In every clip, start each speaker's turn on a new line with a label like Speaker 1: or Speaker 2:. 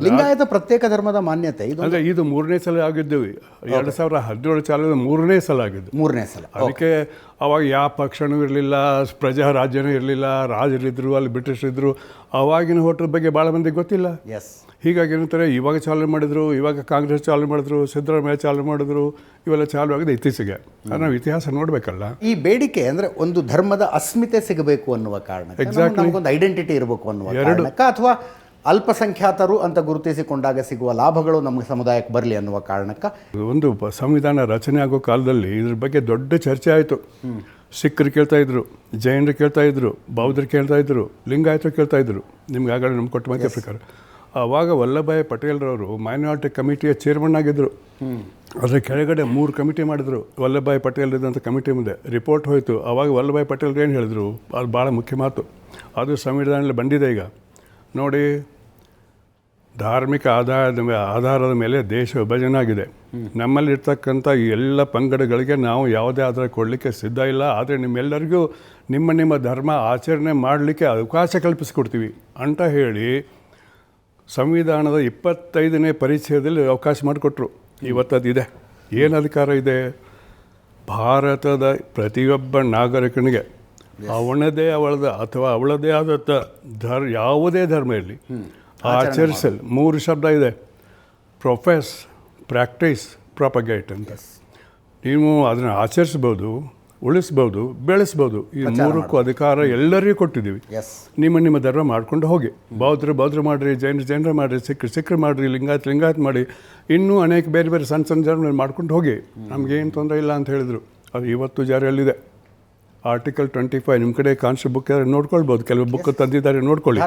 Speaker 1: ಲಿಂಗಾಯತ ಪ್ರತ್ಯೇಕ ಧರ್ಮದ ಮಾನ್ಯತೆ ಇದು
Speaker 2: ಅಂದರೆ ಇದು 3ನೇ ಸಲ ಆಗಿದ್ದೇವೆ. 2017 ಚಾಲದ 3ನೇ ಸಲ ಆಗಿದ್ದು.
Speaker 1: 3ನೇ ಸಲ.
Speaker 2: ಅದಕ್ಕೆ ಅವಾಗ ಯಾವ ಪಕ್ಷನೂ ಇರಲಿಲ್ಲ, ಪ್ರಜಾ ರಾಜ್ಯನೂ ಇರಲಿಲ್ಲ, ರಾಜರಿದ್ದರು, ಅಲ್ಲಿ ಬ್ರಿಟಿಷರಿದ್ದರು. ಅವಾಗಿನ ಹೋಟೆಲ್ ಬಗ್ಗೆ ಭಾಳ ಮಂದಿಗೆ ಗೊತ್ತಿಲ್ಲ. ಹೀಗಾಗಿ ಏನಂತಾರೆ, ಇವಾಗ ಚಾಲನೆ ಮಾಡಿದ್ರು, ಇವಾಗ ಕಾಂಗ್ರೆಸ್ ಚಾಲನೆ ಮಾಡಿದ್ರು, ಸಿದ್ದರಾಮಯ್ಯ ಚಾಲನೆ ಮಾಡಿದ್ರು, ಇವೆಲ್ಲ ಚಾಲು ಆಗಿದೆ ಇತ್ತೀಚೆಗೆ. ನಾವು ಇತಿಹಾಸ ನೋಡಬೇಕಲ್ಲ.
Speaker 1: ಈ ಬೇಡಿಕೆ ಅಂದರೆ ಒಂದು ಧರ್ಮದ ಅಸ್ಮಿತೆ ಸಿಗಬೇಕು ಅನ್ನುವ ಕಾರಣಕ್ಕೆ, ನಮಗೊಂದು ಐಡೆಂಟಿಟಿ ಇರಬೇಕು ಅನ್ನುವ ಕಾರಣಕ್ಕೆ, ಅಥವಾ ಅಲ್ಪಸಂಖ್ಯಾತರು ಅಂತ ಗುರುತಿಸಿಕೊಂಡಾಗ ಸಿಗುವ ಲಾಭಗಳು ನಮ್ಮ ಸಮುದಾಯಕ್ಕೆ ಬರಲಿ ಅನ್ನುವ ಕಾರಣಕ್ಕೆ
Speaker 2: ಒಂದು ಸಂವಿಧಾನ ರಚನೆ ಆಗೋ ಕಾಲದಲ್ಲಿ ಇದ್ರ ಬಗ್ಗೆ ದೊಡ್ಡ ಚರ್ಚೆ ಆಯಿತು. ಸಿಖ್ರು ಕೇಳ್ತಾ ಇದ್ರು, ಜೈನರು ಕೇಳ್ತಾ ಇದ್ರು, ಬೌದ್ಧರು ಕೇಳ್ತಾ ಇದ್ರು, ಲಿಂಗಾಯತರು ಕೇಳ್ತಾ ಇದ್ರು. ನಿಮ್ಗೆ ಆಗಲೇ ನಮ್ಗೆ ಕೊಟ್ಟ ಮಾಹಿತಿ ಪ್ರಕಾರ ಆವಾಗ ವಲ್ಲಭಭಾಯಿ ಪಟೇಲ್ರವರು ಮೈನಾರಿಟಿ ಕಮಿಟಿಯ ಚೇರ್ಮನ್ ಆಗಿದ್ದರು. ಅದರ ಕೆಳಗಡೆ 3 ಕಮಿಟಿ ಮಾಡಿದ್ರು. ವಲ್ಲಭಭಾಯಿ ಪಟೇಲ್ ಇದ್ದಂಥ ಕಮಿಟಿ ಮುಂದೆ ರಿಪೋರ್ಟ್ ಹೋಯಿತು. ಆವಾಗ ವಲ್ಲಭಭಾಯಿ ಪಟೇಲ್ರು ಏನು ಹೇಳಿದ್ರು, ಅದು ಭಾಳ ಮುಖ್ಯ ಮಾತು, ಅದು ಸಂವಿಧಾನದಲ್ಲಿ ಬಂದಿದೆ. ಈಗ ನೋಡಿ, ಧಾರ್ಮಿಕ ಆಧಾರದ ಮೇಲೆ ದೇಶ ವಿಭಜನೆ ಆಗಿದೆ. ನಮ್ಮಲ್ಲಿರ್ತಕ್ಕಂಥ ಎಲ್ಲ ಪಂಗಡಗಳಿಗೆ ನಾವು ಯಾವುದೇ ಆಧಾರ ಕೊಡಲಿಕ್ಕೆ ಸಿದ್ಧ ಇಲ್ಲ. ಆದರೆ ನಿಮ್ಮೆಲ್ಲರಿಗೂ ನಿಮ್ಮ ಧರ್ಮ ಆಚರಣೆ ಮಾಡಲಿಕ್ಕೆ ಅವಕಾಶ ಕಲ್ಪಿಸಿಕೊಡ್ತೀವಿ ಅಂತ ಹೇಳಿ ಸಂವಿಧಾನದ 25ನೇ ಪರಿಚಯದಲ್ಲಿ ಅವಕಾಶ ಮಾಡಿಕೊಟ್ರು. ಇವತ್ತದಿದೆ. ಏನು ಅಧಿಕಾರ ಇದೆ? ಭಾರತದ ಪ್ರತಿಯೊಬ್ಬ ನಾಗರಿಕನಿಗೆ ಅವನದೇ ಅಥವಾ ಅವಳದೇ ಆದ ಯಾವುದೇ ಧರ್ಮ ಇರಲಿ ಆಚರಿಸಲು 3 ಶಬ್ದ ಇದೆ: ಪ್ರೊಫೆಸ್, ಪ್ರಾಕ್ಟೀಸ್, ಪ್ರಾಪಗೇಟ್ ಅಂತ. ನೀವು ಅದನ್ನು ಆಚರಿಸ್ಬೋದು, ಉಳಿಸ್ಬೋದು, ಬೆಳೆಸ್ಬೋದು. ಈ 3ಕ್ಕೂ ಅಧಿಕಾರ ಎಲ್ಲರಿಗೂ ಕೊಟ್ಟಿದ್ದೀವಿ. ನಿಮ್ಮ ಧರ್ಮ ಮಾಡ್ಕೊಂಡು ಹೋಗಿ. ಬೌದ್ಧರು ಮಾಡಿರಿ, ಜೈನರು ಮಾಡಿರಿ, ಸಿಖ್ರು ಮಾಡಿರಿ, ಲಿಂಗಾಯತ್ ಮಾಡಿ, ಇನ್ನೂ ಅನೇಕ ಬೇರೆ ಬೇರೆ ಸಣ್ಣ ಧರ್ಮ ಮಾಡ್ಕೊಂಡು ಹೋಗಿ, ನಮಗೇನು ತೊಂದರೆ ಇಲ್ಲ ಅಂತ ಹೇಳಿದರು. ಅದು ಇವತ್ತು ಜಾರಿಯಲ್ಲಿದೆ. ಆರ್ಟಿಕಲ್ 25 ನಿಮ್ಮ ಕಡೆ ಕಾನ್ಸ್ಟಿಟ್ಯೂಷನ್ ಬುಕ್ ನೋಡ್ಕೊಳ್ಬೋದು. ಕೆಲವು ಬುಕ್ ತಂದಿದ್ದಾರೆ, ನೋಡ್ಕೊಳ್ಳಿ.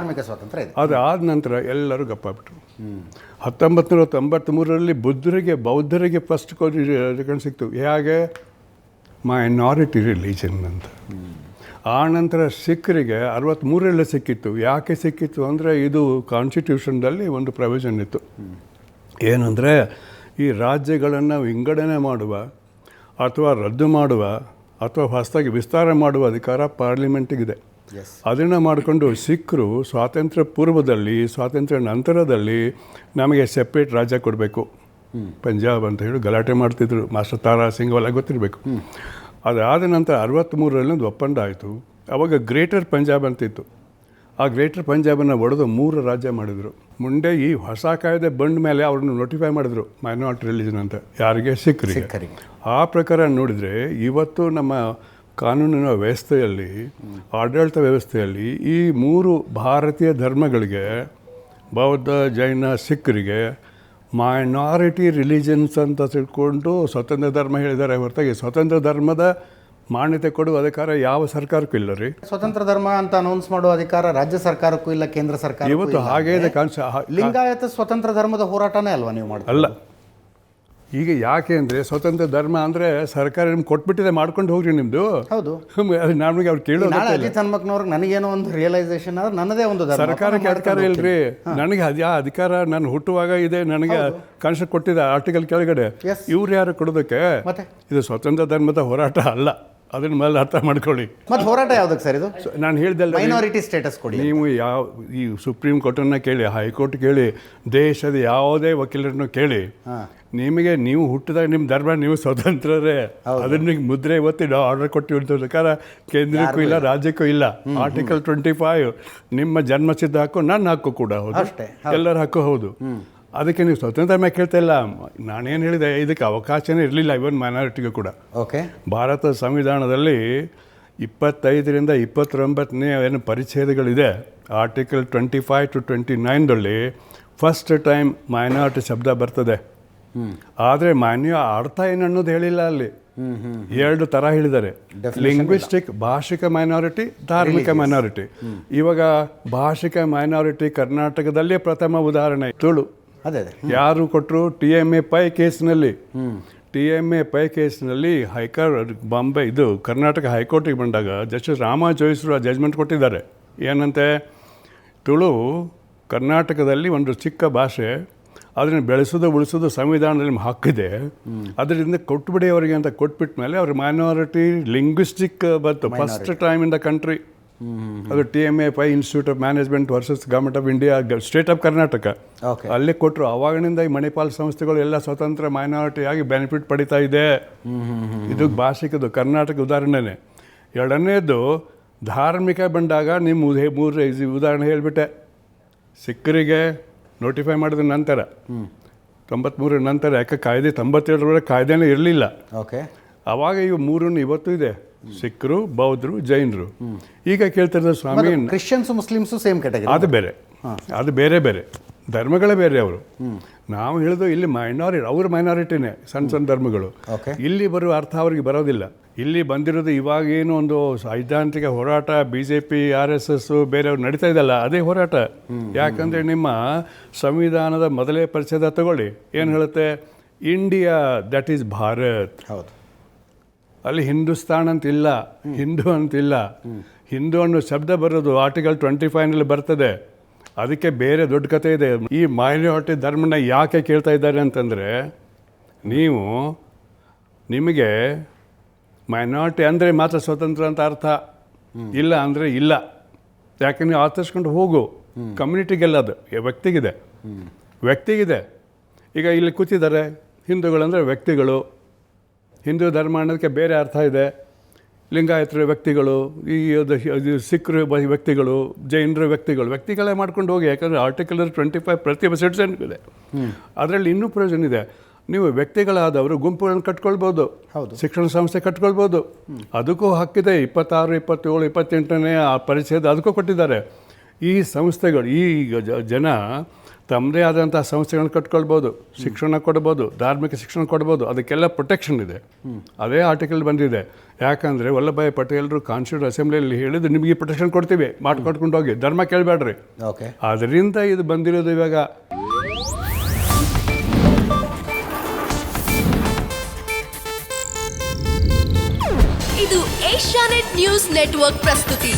Speaker 2: ಅದು ಆದ ನಂತರ ಎಲ್ಲರೂ ಗಪ್ಪಾಗ್ಬಿಟ್ರು. 1993ರಲ್ಲಿ ಬೌದ್ಧರಿಗೆ ಫಸ್ಟ್ ರೆಕಗ್ನಿಷನ್ ಸಿಕ್ತು. ಹೇಗೆ? ಮೈನಾರಿಟಿ ರಿಲಿಜನ್ ಅಂತ. ಆ ನಂತರ ಸಿಖ್ರಿಗೆ 63ರಲ್ಲಿ ಸಿಕ್ಕಿತ್ತು. ಯಾಕೆ ಸಿಕ್ಕಿತ್ತು ಅಂದರೆ, ಇದು ಕಾನ್ಸ್ಟಿಟ್ಯೂಷನ್ದಲ್ಲಿ ಒಂದು ಪ್ರೊವಿಷನ್ ಇತ್ತು. ಏನಂದರೆ, ಈ ರಾಜ್ಯಗಳನ್ನು ವಿಂಗಡಣೆ ಮಾಡುವ ಅಥವಾ ರದ್ದು ಮಾಡುವ ಅಥವಾ ಹೊಸದಾಗಿ ವಿಸ್ತಾರ ಮಾಡುವ ಅಧಿಕಾರ ಪಾರ್ಲಿಮೆಂಟಿಗಿದೆ. ಅದನ್ನು ಮಾಡಿಕೊಂಡು ಸಿಖ್ರು ಸ್ವಾತಂತ್ರ್ಯ ಪೂರ್ವದಲ್ಲಿ, ಸ್ವಾತಂತ್ರ್ಯ ನಂತರದಲ್ಲಿ ನಮಗೆ ಸೆಪ್ರೇಟ್ ರಾಜ್ಯ ಕೊಡಬೇಕು, ಪಂಜಾಬ್ ಅಂತ ಹೇಳಿ ಗಲಾಟೆ ಮಾಡ್ತಿದ್ರು. ಮಾಸ್ಟರ್ ತಾರಾ ಸಿಂಗ್ ಅವೆಲ್ಲ ಗೊತ್ತಿರಬೇಕು. ಅದಾದ ನಂತರ 63ರಲ್ಲಿ ಒಂದು ಒಪ್ಪಂದ ಆಯಿತು. ಆವಾಗ ಗ್ರೇಟರ್ ಪಂಜಾಬ್ ಅಂತಿತ್ತು. ಆ ಗ್ರೇಟರ್ ಪಂಜಾಬನ್ನು ಒಡೆದು 3 ರಾಜ್ಯ ಮಾಡಿದರು. ಮುಂದೆ ಈ ಹೊಸ ಕಾಯ್ದೆ ಬಂದ ಮೇಲೆ ಅವ್ರನ್ನ ನೋಟಿಫೈ ಮಾಡಿದ್ರು ಮೈನಾರಿಟಿ ರಿಲಿಜನ್ ಅಂತ. ಯಾರಿಗೆ? ಸಿಖ್ರಿಗೆ. ಆ ಪ್ರಕಾರ ನೋಡಿದರೆ ಇವತ್ತು ನಮ್ಮ ಕಾನೂನಿನ ವ್ಯವಸ್ಥೆಯಲ್ಲಿ, ಆಡಳಿತ ವ್ಯವಸ್ಥೆಯಲ್ಲಿ ಈ 3 ಭಾರತೀಯ ಧರ್ಮಗಳಿಗೆ, ಬೌದ್ಧ, ಜೈನ, ಸಿಖ್ರಿಗೆ ಮೈನಾರಿಟಿ ರಿಲಿಜನ್ಸ್ ಅಂತ ತಿಳ್ಕೊಂಡು ಸ್ವತಂತ್ರ ಧರ್ಮ ಹೇಳಿದ್ದಾರೆ ಹೊರತಾಗಿ ಸ್ವತಂತ್ರ ಧರ್ಮದ ಮಾನ್ಯತೆ ಕೊಡುವ ಅಧಿಕಾರ ಯಾವ ಸರ್ಕಾರಕ್ಕೂ ಇಲ್ಲ ರೀ.
Speaker 1: ಸ್ವತಂತ್ರ ಧರ್ಮ ಅಂತ ಅನೌನ್ಸ್ ಮಾಡುವ ಅಧಿಕಾರ ರಾಜ್ಯ ಸರ್ಕಾರಕ್ಕೂ ಇಲ್ಲ, ಕೇಂದ್ರ ಸರ್ಕಾರ
Speaker 2: ಇವತ್ತು ಹಾಗೇ ಇದೆ.
Speaker 1: ಲಿಂಗಾಯತ ಸ್ವತಂತ್ರ ಧರ್ಮದ ಹೋರಾಟನೇ ಅಲ್ವಾ ನೀವು ಮಾಡೋದು?
Speaker 2: ಅಲ್ಲ. ಈಗ ಯಾಕೆ ಅಂದರೆ, ಸ್ವತಂತ್ರ ಧರ್ಮ ಅಂದರೆ ಸರ್ಕಾರ ನಿಮ್ಗೆ ಕೊಟ್ಬಿಟ್ಟಿದೆ, ಮಾಡ್ಕೊಂಡು ಹೋಗ್ರಿ ನಿಮ್ಮದು.
Speaker 1: ಹೌದು,
Speaker 2: ನಮಗೆ ಅವ್ರು ಕೇಳೋದು.
Speaker 1: ಅಜಿತ್ ಹನುಮಕ್ನವ್ರಿಗೆ ನನಗೇನೋ ಒಂದು ರಿಯಲೈಸೇಷನ್ ಆದ್ರೆ ನನ್ನದೇ ಒಂದು
Speaker 2: ಸರ್ಕಾರಕ್ಕೆ ಅಧಿಕಾರ ಇಲ್ರಿ. ನನಗೆ ಆ ಅಧಿಕಾರ ನಾನು ಹುಟ್ಟುವಾಗ ಇದೆ, ನನಗೆ ಕಾನ್ಸೆಪ್ಟ್ ಕೊಟ್ಟಿದೆ ಆರ್ಟಿಕಲ್ ಕೆಳಗಡೆ. ಇವ್ರು ಯಾರು ಕೊಡೋದಕ್ಕೆ? ಇದು ಸ್ವತಂತ್ರ ಧರ್ಮದ ಹೋರಾಟ ಅಲ್ಲ. ಅದನ್ನ ಮೇಲೆ ಅರ್ಥ ಮಾಡ್ಕೊಳ್ಳಿ.
Speaker 1: ಮತ್ತೆ ಹೋರಾಟ ಯಾವುದಕ್ಕೆ ಸರ್ ಇದು?
Speaker 2: ನಾನು ಹೇಳ್ದಲ್ಲ,
Speaker 1: ಮೈನಾರಿಟಿ ಸ್ಟೇಟಸ್ ಕೊಡಿ.
Speaker 2: ನೀವು ಈ ಸುಪ್ರೀಂ ಕೋರ್ಟನ್ನು ಕೇಳಿ, ಹೈಕೋರ್ಟ್ ಕೇಳಿ, ದೇಶದ ಯಾವುದೇ ವಕೀಲರನ್ನು ಕೇಳಿ, ನೀವು ಹುಟ್ಟಿದಾಗ ನಿಮ್ಮ ಧರ್ಮ ನೀವು ಸ್ವತಂತ್ರರೇ. ಅದನ್ನ ಮುದ್ರೆ ಇವತ್ತಿ ಆರ್ಡರ್ ಕೊಟ್ಟಿರ್ತ ಸರ್ಕಾರ ಕೇಂದ್ರಕ್ಕೂ ಇಲ್ಲ, ರಾಜ್ಯಕ್ಕೂ ಇಲ್ಲ. ಆರ್ಟಿಕಲ್ 25 ನಿಮ್ಮ ಜನ್ಮಸಿದ್ಧ ಹಕ್ಕು, ನನ್ನ ಹಕ್ಕು ಕೂಡ ಹೌದು, ಎಲ್ಲರ ಹಕ್ಕು ಹೌದು. ಅದಕ್ಕೆ ನೀವು ಸ್ವತಂತ್ರ ಮ್ಯಾಗ ಕೇಳ್ತಾ ಇಲ್ಲ. ನಾನೇನು ಹೇಳಿದೆ, ಇದಕ್ಕೆ ಅವಕಾಶನೇ ಇರಲಿಲ್ಲ ಇವನ್ ಮೈನಾರಿಟಿಗೂ ಕೂಡ. ಭಾರತ ಸಂವಿಧಾನದಲ್ಲಿ 25ರಿಂದ 29ನೇ ಏನು ಪರಿಚ್ಛೇದಗಳಿದೆ, ಆರ್ಟಿಕಲ್ 25 to 29ರಲ್ಲಿ ಫಸ್ಟ್ ಟೈಮ್ ಮೈನಾರಿಟಿ ಶಬ್ದ ಬರ್ತದೆ. ಆದರೆ ಮಾನ್ಯ ಅರ್ಥ ಏನು ಅನ್ನೋದು ಹೇಳಿಲ್ಲ. ಅಲ್ಲಿ 2 ಥರ ಹೇಳಿದ್ದಾರೆ: ಲಿಂಗ್ವಿಸ್ಟಿಕ್, ಭಾಷಿಕ ಮೈನಾರಿಟಿ, ಧಾರ್ಮಿಕ ಮೈನಾರಿಟಿ. ಇವಾಗ ಭಾಷಿಕ ಮೈನಾರಿಟಿ ಕರ್ನಾಟಕದಲ್ಲೇ ಪ್ರಥಮ ಉದಾಹರಣೆ ತುಳು. ಯಾರು ಕೊಟ್ಟರು? TMA ಪೈ ಕೇಸ್ನಲ್ಲಿ. TMA ಪೈ ಕೇಸ್ನಲ್ಲಿ ಬಾಂಬೆ ಇದು ಕರ್ನಾಟಕ ಹೈಕೋರ್ಟಿಗೆ ಬಂದಾಗ ಜಸ್ಟಿಸ್ ರಾಮ ಜೋಯಿಸರು ಜಜ್ಮೆಂಟ್ ಕೊಟ್ಟಿದ್ದಾರೆ. ಏನಂತೆ, ತುಳು ಕರ್ನಾಟಕದಲ್ಲಿ ಒಂದು ಚಿಕ್ಕ ಭಾಷೆ, ಅದನ್ನು ಬೆಳೆಸೋದು ಉಳಿಸೋದು ಸಂವಿಧಾನದಲ್ಲಿ ಹಕ್ಕಿದೆ, ಅದರಿಂದ ಕೊಟ್ಬಿಡಿ ಅವರಿಗೆ ಅಂತ ಕೊಟ್ಬಿಟ್ಟ ಮೇಲೆ ಅವ್ರ ಮೈನಾರಿಟಿ ಲಿಂಗ್ವಿಸ್ಟಿಕ್ ಬಂತು first time in the country. ಅದು TMA institute of management versus government of India, state of Karnataka.
Speaker 1: Okay.
Speaker 2: ಅಲ್ಲೇ ಕೊಟ್ಟರು. ಆವಾಗಿನಿಂದ ಈ ಮಣಿಪಾಲ್ ಸಂಸ್ಥೆಗಳು ಎಲ್ಲ ಸ್ವತಂತ್ರ ಮೈನಾರಿಟಿಯಾಗಿ ಬೆನಿಫಿಟ್ ಪಡಿತಾ ಇದೆ. ಇದು ಭಾಷಿಕದು ಕರ್ನಾಟಕ ಉದಾಹರಣೆನೇ. ಎರಡನೇದು ಧಾರ್ಮಿಕ ಬಂದಾಗ ನಿಮ್ಮ ಮೂರು ಉದಾಹರಣೆ ಹೇಳಿಬಿಟ್ಟೆ. ಸಿಖ್ಖರಿಗೆ ನೋಟಿಫೈ ಮಾಡಿದ ನಂತರ 93 ನಂತರ, ಯಾಕೆ ಕಾಯ್ದೆ 97 ಕಾಯ್ದೆನೇ ಇರಲಿಲ್ಲ.
Speaker 1: ಓಕೆ.
Speaker 2: ಆವಾಗ ಇವು ಮೂರನ್ನು ಇವತ್ತು ಇದೆ, ಸಿಖ್ರು, ಬೌದ್ಧರು, ಜೈನರು. ಈಗ ಕೇಳ್ತಿರೋದು ಸ್ವಾಮಿ
Speaker 1: ಕ್ರಿಶ್ಚಿಯನ್ಸ್ ಮುಸ್ಲಿಮ್ಸು ಸೇಮ್ ಕ್ಯಾಟಗರಿ.
Speaker 2: ಅದು ಬೇರೆ, ಅದು ಬೇರೆ ಬೇರೆ ಧರ್ಮಗಳೇ ಬೇರೆ. ಅವರು ನಾವು ಹೇಳಿದು ಇಲ್ಲಿ ಅವ್ರ ಮೈನಾರಿಟಿನೇ, ಸಣ್ಣ ಸಣ್ಣ ಧರ್ಮಗಳು. ಇಲ್ಲಿ ಬರುವ ಅರ್ಥ ಅವ್ರಿಗೆ ಬರೋದಿಲ್ಲ. ಇಲ್ಲಿ ಬಂದಿರೋದು ಇವಾಗೇನು ಒಂದು ಸೈದ್ಧಾಂತಿಕ ಹೋರಾಟ, BJP, RSS ಬೇರೆಯವ್ರು ನಡೀತಾ ಇದೆಯಲ್ಲ, ಅದೇ ಹೋರಾಟ. ಯಾಕಂದರೆ ನಿಮ್ಮ ಸಂವಿಧಾನದ ಮೊದಲೇ ಪರಿಚಯ ತಗೊಳ್ಳಿ, ಏನು ಹೇಳುತ್ತೆ? India that is Bharat.
Speaker 1: ಹೌದು.
Speaker 2: ಅಲ್ಲಿ ಹಿಂದೂಸ್ತಾನ್ ಅಂತಿಲ್ಲ, ಹಿಂದೂ ಅಂತಿಲ್ಲ. ಹಿಂದೂ ಅನ್ನೋ ಶಬ್ದ ಬರೋದು ಆರ್ಟಿಕಲ್ 25ನಲ್ಲಿ ಬರ್ತದೆ. ಅದಕ್ಕೆ ಬೇರೆ ದೊಡ್ಡ ಕಥೆ ಇದೆ. ಈ ಮೈನಾರಿಟಿ ಧರ್ಮನ ಯಾಕೆ ಕೇಳ್ತಾ ಇದ್ದಾರೆ ಅಂತಂದರೆ, ನಿಮಗೆ ಮೈನಾರಿಟಿ ಅಂದರೆ ಮಾತ್ರ ಸ್ವತಂತ್ರ ಅಂತ ಅರ್ಥ, ಇಲ್ಲ ಅಂದರೆ ಇಲ್ಲ. ಯಾಕೆ ನೀವು ಆಚರಿಸ್ಕೊಂಡು ಹೋಗು. ಕಮ್ಯುನಿಟಿಗೆಲ್ಲ ಅದು ವ್ಯಕ್ತಿಗಿದೆ. ಈಗ ಇಲ್ಲಿ ಕೂತಿದ್ದಾರೆ ಹಿಂದೂಗಳಂದರೆ ವ್ಯಕ್ತಿಗಳು. ಹಿಂದೂ ಧರ್ಮ ಅನ್ನೋದಕ್ಕೆ ಬೇರೆ ಅರ್ಥ ಇದೆ. ಲಿಂಗಾಯತರು ವ್ಯಕ್ತಿಗಳು, ಈ ಸಿಖ್ರು ವ್ಯಕ್ತಿಗಳು, ಜೈನರು ವ್ಯಕ್ತಿಗಳೇ ಮಾಡ್ಕೊಂಡು ಹೋಗಿ. ಯಾಕಂದರೆ ಆರ್ಟಿಕಲ್ 25 ಪ್ರತಿಯೊಬ್ಬ ಸಿಟಿಸನ್ಗಿದೆ. ಅದರಲ್ಲಿ ಇನ್ನೂ ಪ್ರಯೋಜನ ಇದೆ. ನೀವು ವ್ಯಕ್ತಿಗಳಾದವರು ಗುಂಪುಗಳನ್ನು ಕಟ್ಕೊಳ್ಬೋದು, ಶಿಕ್ಷಣ ಸಂಸ್ಥೆ ಕಟ್ಕೊಳ್ಬೋದು. ಅದಕ್ಕೂ ಹಕ್ಕಿದೆ. 26, 27, 28ನೇ ಪರಿಚಯದ ಅದಕ್ಕೂ ಕೊಟ್ಟಿದ್ದಾರೆ. ಈ ಸಂಸ್ಥೆಗಳು, ಈ ಜನ ತಮ್ಮದೇ ಆದಂಥ ಸಂಸ್ಥೆಗಳನ್ನ ಕಟ್ಕೊಳ್ಬೋದು, ಶಿಕ್ಷಣ ಕೊಡ್ಬೋದು, ಧಾರ್ಮಿಕ ಶಿಕ್ಷಣ ಕೊಡ್ಬೋದು. ಅದಕ್ಕೆಲ್ಲ ಪ್ರೊಟೆಕ್ಷನ್ ಇದೆ. ಅದೇ ಆರ್ಟಿಕಲ್ ಬಂದಿದೆ. ಯಾಕಂದರೆ ವಲ್ಲಭಭಾಯಿ ಪಟೇಲರು ಕಾನ್ಸ್ಟಿಟ್ಯೂಟ್ ಅಸೆಂಬ್ಲಿಯಲ್ಲಿ ಹೇಳಿದ್ದು, ನಿಮಗೆ ಈ ಪ್ರೊಟೆಕ್ಷನ್ ಕೊಡ್ತೀವಿ, ಮಾಡ್ಕೊಟ್ಕೊಂಡು ಹೋಗಿ, ಧರ್ಮ ಕೇಳಬೇಡ್ರಿ. ಅದರಿಂದ ಇದು ಬಂದಿರೋದು. ಇವಾಗ
Speaker 3: ಇದು ಏಷ್ಯಾನೆಟ್ ನ್ಯೂಸ್ ನೆಟ್ವರ್ಕ್ ಪ್ರಸ್ತುತಿ.